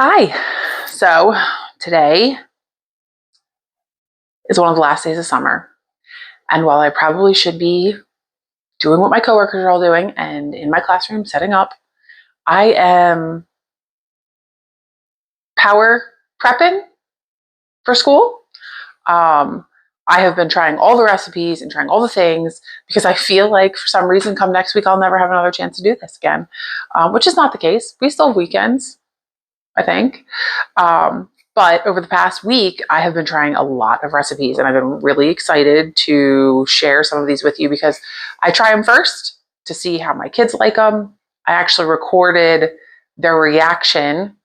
Hi. So today is one of the last days of summer. And while I probably should be doing what my coworkers are all doing and in my classroom setting up, I am power prepping for school. Um, I have been trying all the recipes and trying all the things because I feel like for some reason come next week, I'll never have another chance to do this again, which is not the case. We still have weekends, I think. But over the past week, I have been trying a lot of recipes and I've been really excited to share some of these with you because I try them first to see how my kids like them. I actually recorded their reaction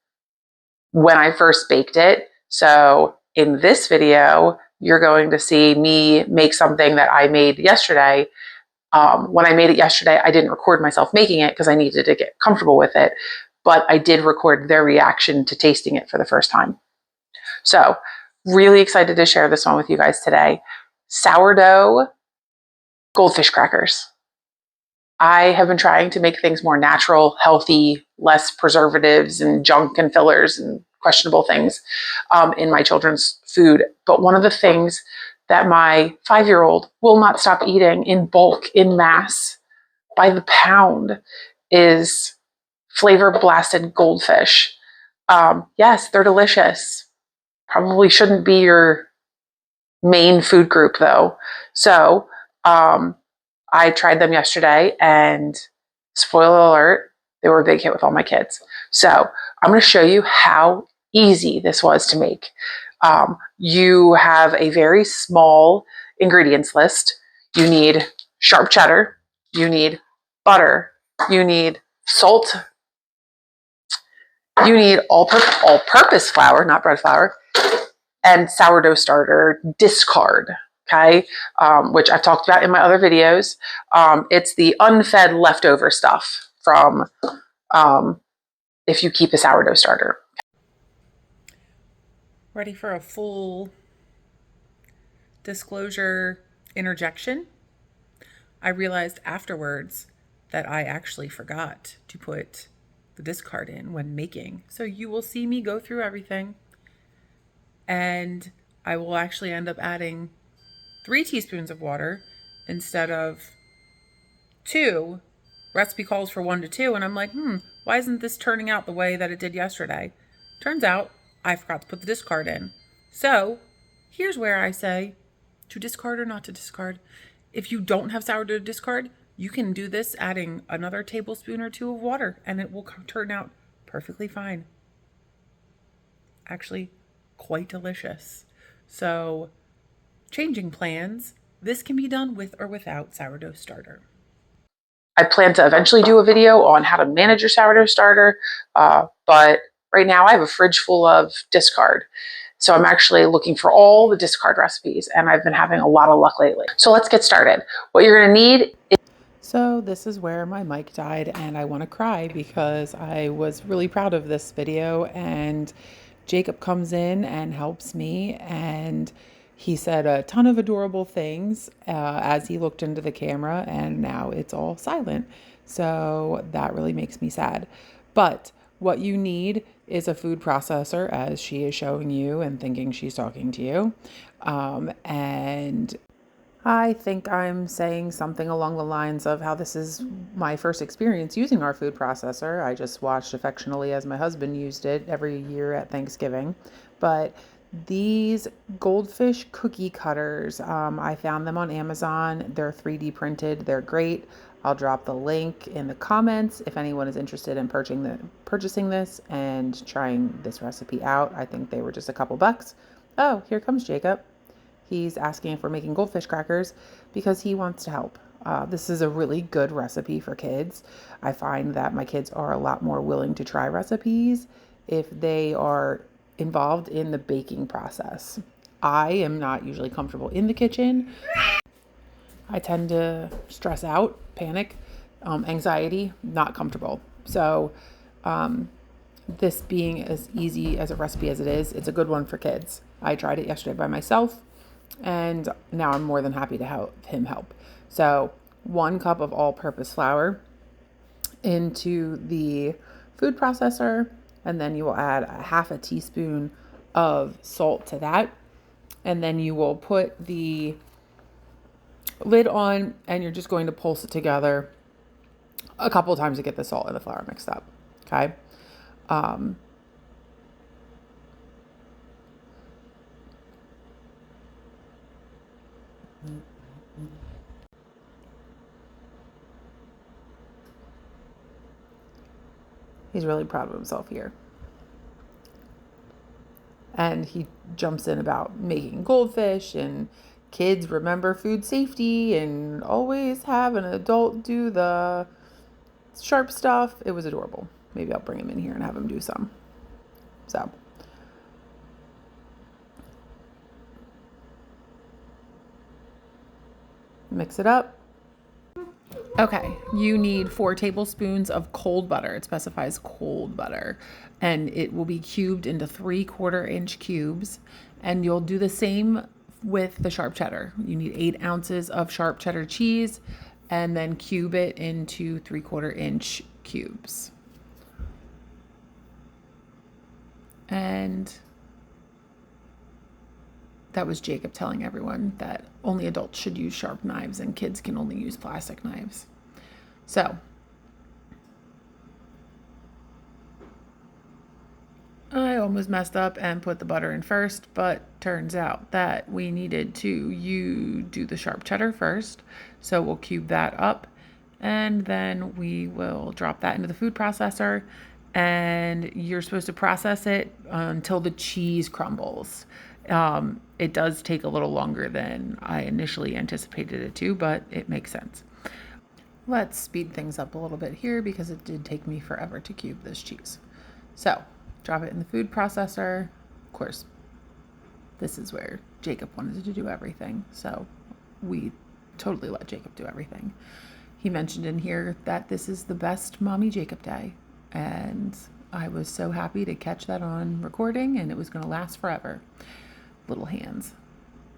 when I first baked it. So in this video, you're going to see me make something that I made yesterday. When I made it yesterday, I didn't record myself making it because I needed to get comfortable with it, but I did record their reaction to tasting it for the first time. So really excited to share this one with you guys today. Sourdough goldfish crackers. I have been trying to make things more natural, healthy, less preservatives and junk and fillers and questionable things in my children's food. But one of the things that my 5-year-old will not stop eating in bulk, in mass, by the pound is flavor blasted goldfish. Yes, they're delicious. Probably shouldn't be your main food group though. So I tried them yesterday and spoiler alert, they were a big hit with all my kids. So I'm going to show you how easy this was to make. You have a very small ingredients list. You need sharp cheddar, you need butter, you need salt, you need all-purpose flour, not bread flour, and sourdough starter discard, okay, which I've talked about in my other videos. It's the unfed leftover stuff from if you keep a sourdough starter. Ready for a full disclosure interjection? I realized afterwards that I actually forgot to put the discard in when making. So you will see me go through everything, and I will actually end up adding 3 teaspoons of water instead of 2. Recipe calls for 1 to 2, and I'm like, why isn't this turning out the way that it did yesterday? Turns out I forgot to put the discard in. So here's where I say to discard or not to discard. If you don't have sourdough to discard, you can do this adding another tablespoon or 2 of water and it will turn out perfectly fine. Actually, quite delicious. So, changing plans, this can be done with or without sourdough starter. I plan to eventually do a video on how to manage your sourdough starter, but right now I have a fridge full of discard. So I'm actually looking for all the discard recipes and I've been having a lot of luck lately. So let's get started. What you're gonna need is So this is where my mic died and I want to cry because I was really proud of this video, and Jacob comes in and helps me, and he said a ton of adorable things as he looked into the camera, and now it's all silent. So that really makes me sad. But what you need is a food processor, as she is showing you and thinking she's talking to you. And I think I'm saying something along the lines of how this is my first experience using our food processor. I just watched affectionately as my husband used it every year at Thanksgiving. But these goldfish cookie cutters, I found them on Amazon. They're 3D printed. They're great. I'll drop the link in the comments if anyone is interested in purchasing this and trying this recipe out. I think they were just a couple bucks. Oh, here comes Jacob. He's asking if we're making goldfish crackers because he wants to help. This is a really good recipe for kids. I find that my kids are a lot more willing to try recipes if they are involved in the baking process. I am not usually comfortable in the kitchen. I tend to stress out, panic, anxiety, not comfortable. So, this being as easy as a recipe as it is, it's a good one for kids. I tried it yesterday by myself, and now I'm more than happy to help him help. So 1 cup of all-purpose flour into the food processor, and then you will add a half a teaspoon of salt to that. And then you will put the lid on, and you're just going to pulse it together a couple of times to get the salt and the flour mixed up. Okay. He's really proud of himself here. And he jumps in about making goldfish and kids remember food safety and always have an adult do the sharp stuff. It was adorable. Maybe I'll bring him in here and have him do some. So mix it up. Okay, you need 4 tablespoons of cold butter. It specifies cold butter, and it will be cubed into 3/4 inch cubes. And you'll do the same with the sharp cheddar. You need 8 ounces of sharp cheddar cheese, and then cube it into 3/4 inch cubes. And that was Jacob telling everyone that only adults should use sharp knives and kids can only use plastic knives. So I almost messed up and put the butter in first, but turns out that we needed to do the sharp cheddar first. So we'll cube that up, and then we will drop that into the food processor, and you're supposed to process it until the cheese crumbles. It does take a little longer than I initially anticipated it to, but it makes sense. Let's speed things up a little bit here because it did take me forever to cube this cheese. So drop it in the food processor. Of course, this is where Jacob wanted to do everything. So we totally let Jacob do everything. He mentioned in here that this is the best Mommy Jacob day. And I was so happy to catch that on recording, and it was going to last forever. Little hands.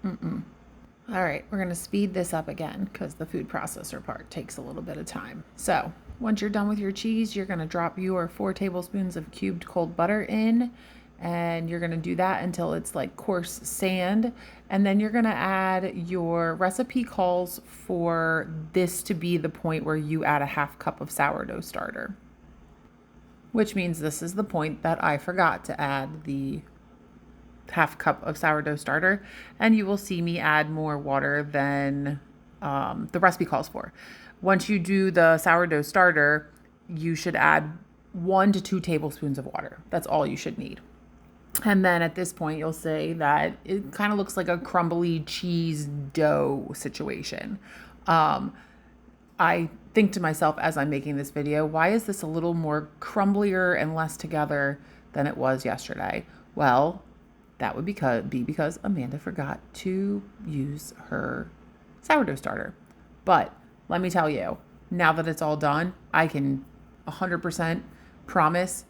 All right, we're going to speed this up again because the food processor part takes a little bit of time. So once you're done with your cheese, you're going to drop your 4 tablespoons of cubed cold butter in, and you're going to do that until it's like coarse sand. And then you're going to add, your recipe calls for this to be the point where you add a 1/2 cup of sourdough starter, which means this is the point that I forgot to add the 1/2 cup of sourdough starter, and you will see me add more water than the recipe calls for. Once you do the sourdough starter, you should add 1 to 2 tablespoons of water. That's all you should need. And then at this point, you'll say that it kind of looks like a crumbly cheese dough situation. I think to myself as I'm making this video, why is this a little more crumblier and less together than it was yesterday? Well, that would be because Amanda forgot to use her sourdough starter. But let me tell you, now that it's all done, I can 100% promise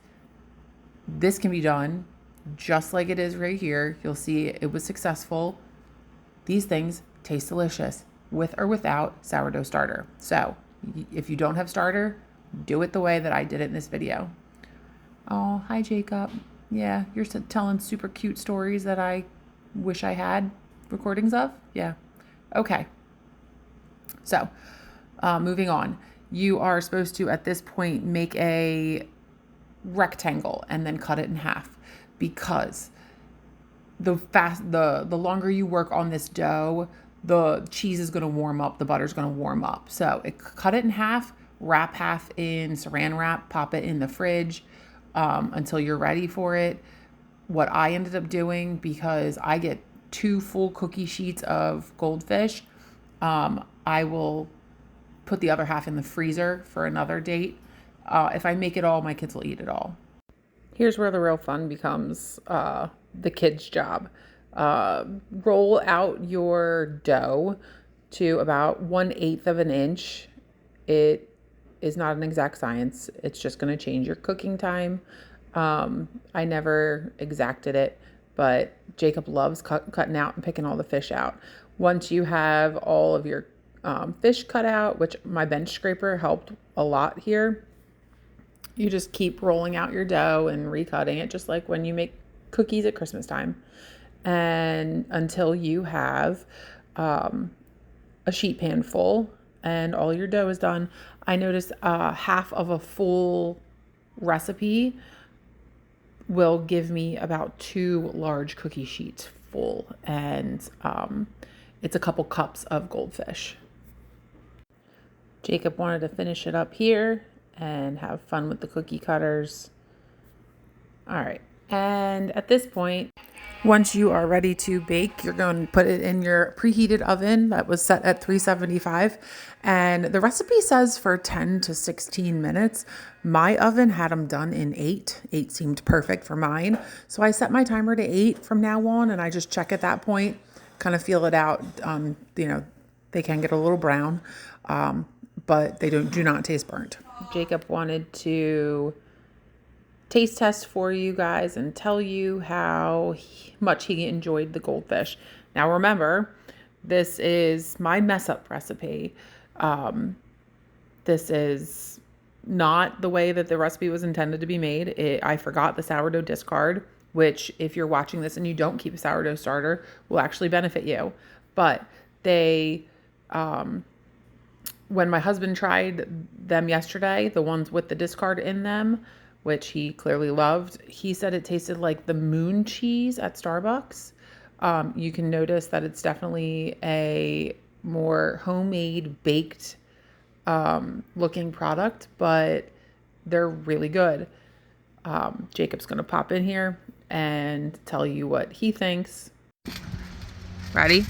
this can be done just like it is right here. You'll see it was successful. These things taste delicious with or without sourdough starter. So if you don't have starter, do it the way that I did it in this video. Oh, hi, Jacob. Yeah, you're telling super cute stories that I wish I had recordings of. Yeah. Okay. So, moving on. You are supposed to, at this point, make a rectangle and then cut it in half, because the longer you work on this dough, the cheese is going to warm up, the butter's going to warm up. So cut it in half, wrap half in saran wrap, pop it in the fridge until you're ready for it. What I ended up doing, because I get 2 full cookie sheets of Goldfish, I will put the other half in the freezer for another date. If I make it all, my kids will eat it all. Here's where the real fun becomes the kids' job. Roll out your dough to about 1/8 of an inch. It is not an exact science. It's just going to change your cooking time. I never exacted it, but Jacob loves cutting out and picking all the fish out. Once you have all of your fish cut out, which my bench scraper helped a lot here, You just keep rolling out your dough and recutting it, just like when you make cookies at Christmas time. And until you have a sheet pan full and all your dough is done. I noticed half of a full recipe will give me about 2 large cookie sheets full, and it's a couple cups of Goldfish. Jacob wanted to finish it up here and have fun with the cookie cutters. All right, and at this point, once you are ready to bake, you're going to put it in your preheated oven that was set at 375. And the recipe says for 10 to 16 minutes. My oven had them done in 8. 8 seemed perfect for mine. So I set my timer to 8 from now on, and I just check at that point, kind of feel it out. They can get a little brown, but they do not taste burnt. Jacob wanted to taste test for you guys and tell you how much he enjoyed the Goldfish. Now remember, this is my mess up recipe. This is not the way that the recipe was intended to be made. I forgot the sourdough discard, which if you're watching this and you don't keep a sourdough starter, will actually benefit you. But when my husband tried them yesterday, the ones with the discard in them, which he clearly loved, he said it tasted like the moon cheese at Starbucks. You can notice that it's definitely a more homemade, baked looking product, but they're really good. Jacob's going to pop in here and tell you what he thinks. Ready?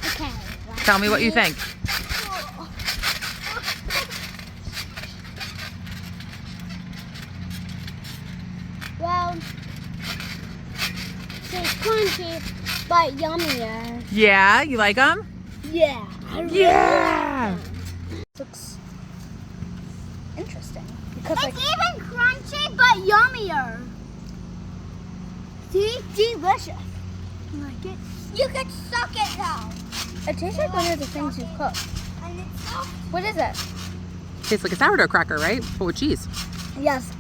Okay. Tell me what you think. Well, it's crunchy, but yummier. Yeah, you like them? Yeah. Yeah. Looks interesting because it's even crunchy, but yummier. See, delicious. You like it? You could suck it now. It tastes like one of the things you cook. And it's soft. What is it? Tastes like a sourdough cracker, right? But with cheese. Yes.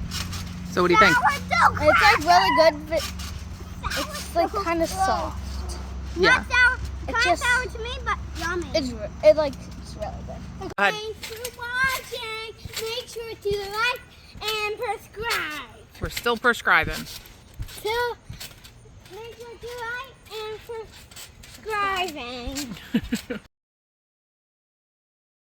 So what do you think? It's like really good, but it's like kind of soft. Yeah. Not sour. It's just sour to me, but yummy. It's really good. Thanks for watching. Make sure to like and subscribe. We're still prescribing. So make sure to like and subscribing.